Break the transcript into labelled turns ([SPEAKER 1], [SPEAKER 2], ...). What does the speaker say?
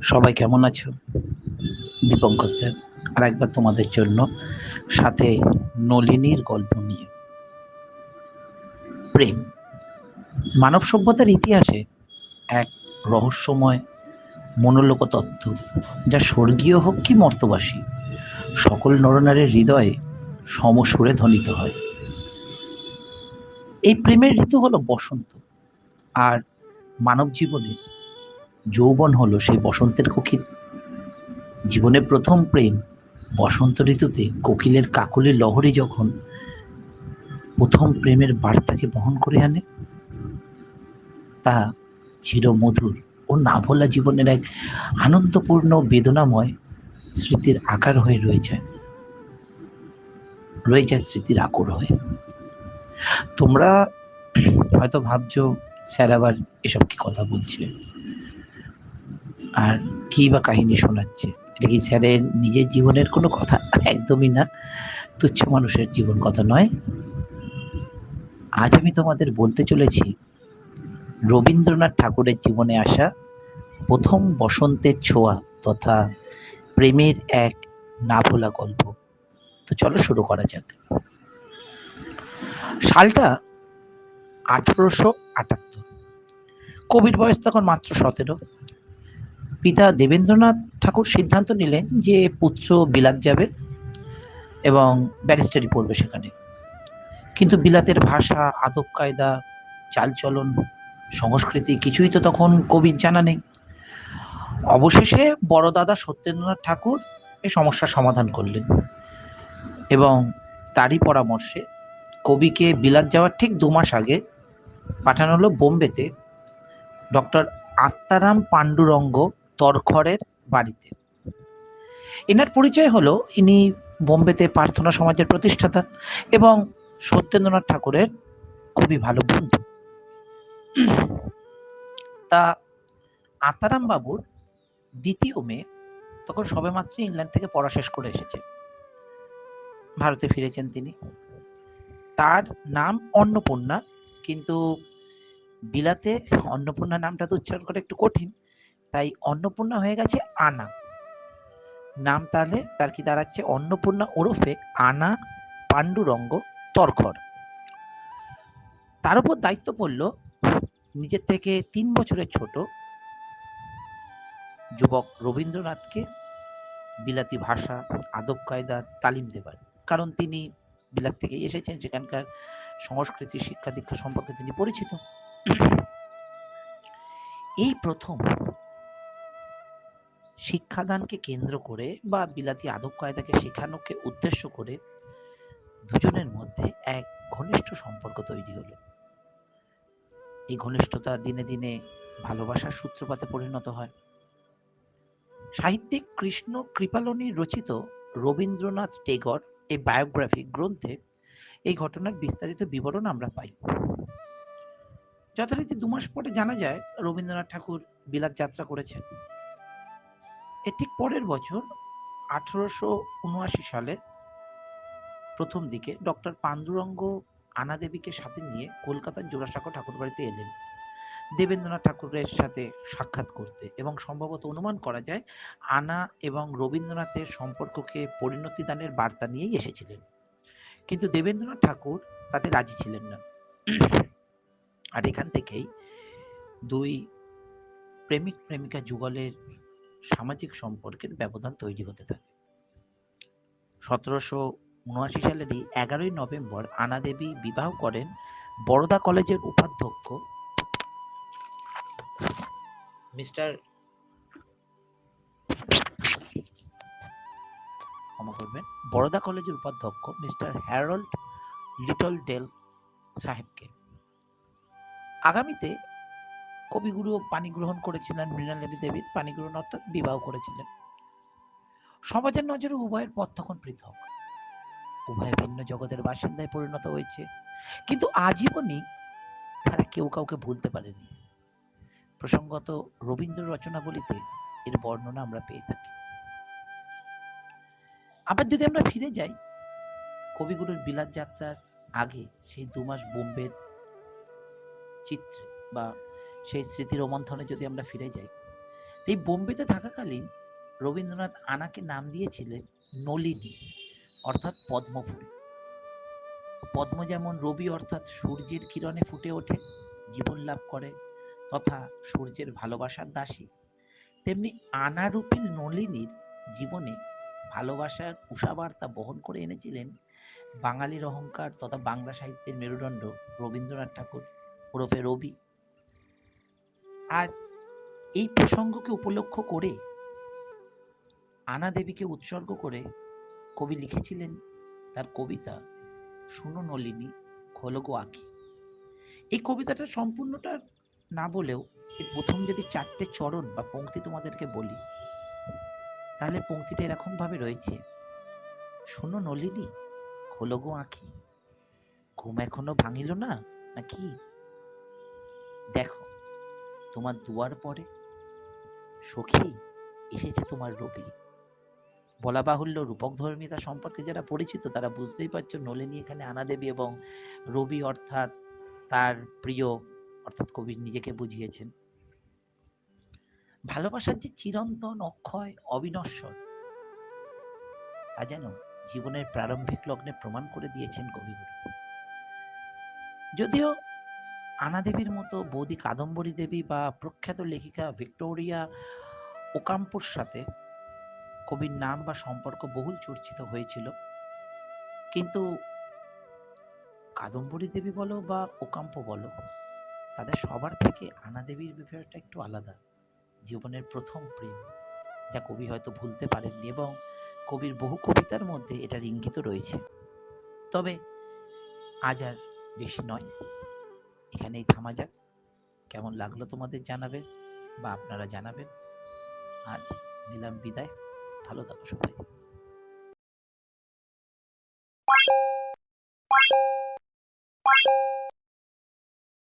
[SPEAKER 1] সবাই কেমন আছো? দীপঙ্কর স্যার আর একবার তোমাদের জন্য সাথে নলিনীর গল্প নিয়ে। প্রেম মানব সভ্যতার ইতিহাসে এক রহস্যময় মনোলোক তত্ত্ব, যা স্বর্গীয় হোক কি মর্তবাসী, সকল নরনারীর হৃদয়ে সমসুরে ধ্বনিত হয়। এই প্রেমের ঋতু হলো বসন্ত, আর মানব জীবনে যৌবন হলো সেই বসন্তের কোকিল। জীবনের প্রথম প্রেম বসন্ত ঋতুতে কোকিলের কাকলি লহরী যখন প্রথম প্রেমের বার্তাকে বহন করে আনে, তা চিরমধুর ও না ভোলা জীবনের এক আনন্দপূর্ণ বেদনাময় স্মৃতির আকার হয়ে রয়ে যায় স্মৃতির আকর হয়ে। তোমরা হয়তো ভাবছো, স্যার আবার এসব কি কথা বলছে, আর কি বা কাহিনী শোনাচ্ছে, এটা কি স্যারের নিজের জীবনের কোনো কথা? একদমই না, তুচ্ছ মানুষের জীবন কথা নয়। আজ আমি তোমাদের বলতে চলেছি রবীন্দ্রনাথ ঠাকুরের জীবনে আসা প্রথম বসন্তের ছোঁয়া তথা প্রেমের এক না ভোলা গল্প। তো চলো শুরু করা যাক। সালটা 1878। কবির বয়স তখন মাত্র 17। পিতা দেবেন্দ্রনাথ ঠাকুর সিদ্ধান্ত নিলেন যে পুত্র বিলাত যাবে এবং ব্যারিস্টারি পড়বে সেখানে। কিন্তু বিলাতের ভাষা, আদব কায়দা, চালচলন, সংস্কৃতি কিছুই তো তখন কবির জানা নেই। অবশেষে বড় দাদা সত্যেন্দ্রনাথ ঠাকুর এই সমস্যার সমাধান করলেন এবং তারই পরামর্শে কবিকে বিলাত যাওয়ার ঠিক 2 মাস আগে পাঠানো হলো বোম্বেতে ডক্টর আত্মারাম পাণ্ডুরঙ্গ তরখরের বাড়িতে। এনার পরিচয় হলো ইনি বোম্বেতে প্রার্থনা সমাজের প্রতিষ্ঠাতা এবং সত্যেন্দ্রনাথ ঠাকুরের খুবই ভালো বন্ধু। তা আত্মারাম বাবুর দ্বিতীয় মেয়ে তখন সবেমাত্র ইংল্যান্ড থেকে পড়া শেষ করে এসেছে, ভারতে ফিরেছেন তিনি। তার নাম অন্নপূর্ণা, কিন্তু বিলাতে অন্নপূর্ণা নামটা তো উচ্চারণ করা একটু কঠিন, তাই অন্নপূর্ণা হয়ে গেছে আনা নাম। তাহলে তার কি দাঁড়াচ্ছে? অন্নপূর্ণা ওরফে আনা পাণ্ডুরঙ্গ তরখর। তার উপর দায়িত্ব পড়ল নিজের থেকে 3 বছরের ছোট যুবক রবীন্দ্রনাথকে বিলাতি ভাষা, আদব কায়দার তালিম দেবার। কারণ তিনি বিলাত থেকে এসেছেন, সেখানকার সংস্কৃতি, শিক্ষা দীক্ষা সম্পর্কে তিনি পরিচিত। এই প্রথম শিক্ষাদানকে কেন্দ্র করে বা বিলাতি আদব কায়দাকে শেখানোকে উদ্দেশ্য করে দুজনের মধ্যে এক ঘনিষ্ঠ সম্পর্ক তৈরি হলো। এই ঘনিষ্ঠতা দিনে দিনে ভালোবাসার সূত্রপাতে পরিণত হয়। সাহিত্যিক কৃষ্ণ কৃপালনী রচিত রবীন্দ্রনাথ টেগর এই বায়োগ্রাফি গ্রন্থে এই ঘটনার বিস্তারিত বিবরণ আমরা পাই। যথারীতি 2 মাস পরে জানা যায় রবীন্দ্রনাথ ঠাকুর বিলাত যাত্রা করেছেন। এর ঠিক পরের বছর 1879 সালে প্রথম দিকে ডক্টর পাণ্ডুরঙ্গ আনা দেবীকে সাথে নিয়ে কলকাতার জোড়াসাঁকো ঠাকুরবাড়িতে এলেন দেবেন্দ্রনাথ ঠাকুরের সাথে সাক্ষাৎ করতে, এবং সম্ভবত অনুমান করা যায় আনা এবং রবীন্দ্রনাথের সম্পর্ককে পরিণতি দানের বার্তা নিয়েই এসেছিলেন। কিন্তু দেবেন্দ্রনাথ ঠাকুর তাতে রাজি ছিলেন না। আর এখান থেকেই দুই প্রেমিক প্রেমিকা যুগলের সামাজিক সম্পর্কের ব্যবধান তৈরি হতে থাকে। 1779 সালেরই 11ই নভেম্বর আনা দেবী বিবাহ করেন বরোদা কলেজের উপাধ্যক্ষ মিস্টার বরোদা কলেজের উপাধ্যক্ষ মিস্টার হ্যারল্ড লিটল ডেল সাহেবকে। আগামীতে কবিগুরু পানি গ্রহণ করেছিলেন, মৃণালিনী দেবীর পানি গ্রহণ অর্থাৎ বিবাহ করেছিলেন। সমাজের নজরে উভয়ের পথ তখন পৃথক, উভয় ভিন্ন জগতের বাসিন্দায় পরিণত হয়েছে, কিন্তু আজীবনই তারা কেউ কাউকে ভুলতে পারেনি। প্রসঙ্গত রবীন্দ্র রচনাবলিতে এর বর্ণনা আমরা পেয়ে থাকি। আবার যদি আমরা ফিরে যাই কবিগুরুর বিলাত যাত্রার আগে সেই 2 মাস বোম্বের চিত্রে বা সেই স্মৃতি রোমন্থনে যদি আমরা ফিরে যাই, এই বোম্বেতে থাকাকালীন রবীন্দ্রনাথ আনাকে নাম দিয়েছিলেন নলিনী, অর্থাৎ পদ্মফুল। পদ্ম যেমন রবি অর্থাৎ সূর্যের কিরণে ফুটে ওঠে, জীবন লাভ করে, তথা সূর্যের ভালোবাসার দাসী, তেমনি আনারূপী নলিনীর জীবনে ভালোবাসার উষাবার্তা বহন করে এনেছিলেন বাঙালির অহংকার তথা বাংলা সাহিত্যের মেরুদণ্ড রবীন্দ্রনাথ ঠাকুর ওরফে রবি। আর এই প্রসঙ্গকে উপলক্ষ করে আনা দেবীকে উৎসর্গ করে কবি লিখেছিলেন তার কবিতা শুনো নলিনী খোলো গো আঁখি। এই কবিতাটা সম্পূর্ণটা না বলেও এর প্রথম যদি 4টে চরণ বা পংক্তি তোমাদেরকে বলি, তাহলে পংক্তিটা এরকম ভাবে রয়েছে, শুনো নলিনী খোলো গো আঁখি, ঘুম এখনো ভাঙিল না নাকি, দেখো তোমার দুয়ার পরে সখী এসেছে তোমার রবি। বলা বাহুল্য রূপক ধর্মিতা সম্পর্কে যারা পরিচিত তারা বুঝতেই পারছো নলিনী এখানে আনা দেবী এবং রবি অর্থাৎ তার প্রিয় অর্থাৎ কবি নিজেকে বুঝিয়েছেন। ভালোবাসার যে চিরন্তন অক্ষয় অবিনশ্বর তা যেন জীবনের প্রারম্ভিক লগ্নে প্রমাণ করে দিয়েছেন কবিগুরু। যদিও আনা দেবীর মতো বৌদি কাদম্বরী দেবী বা প্রখ্যাত লেখিকা ভিক্টোরিয়া ওকাম্পোর সাথে কবির নাম বা সম্পর্ক বহুল চর্চিত হয়েছিল, কিন্তু কাদম্বরী দেবী বলো বা ওকাম্পো বলো, তাদের সবার থেকে আনা দেবীর বিষয়টা একটু আলাদা। জীবনের প্রথম প্রেম, যা কবি হয়তো ভুলতে পারেননি এবং কবির বহু কবিতার মধ্যে এটার ইঙ্গিত রয়েছে। তবে আজ আর বেশি নয়, এখানেই থামা যাক। কেমন লাগলো তোমাদের জানাবেন বা আপনারা জানাবেন। আজ নিলাম বিদায়, ভালো থাকো সবাই।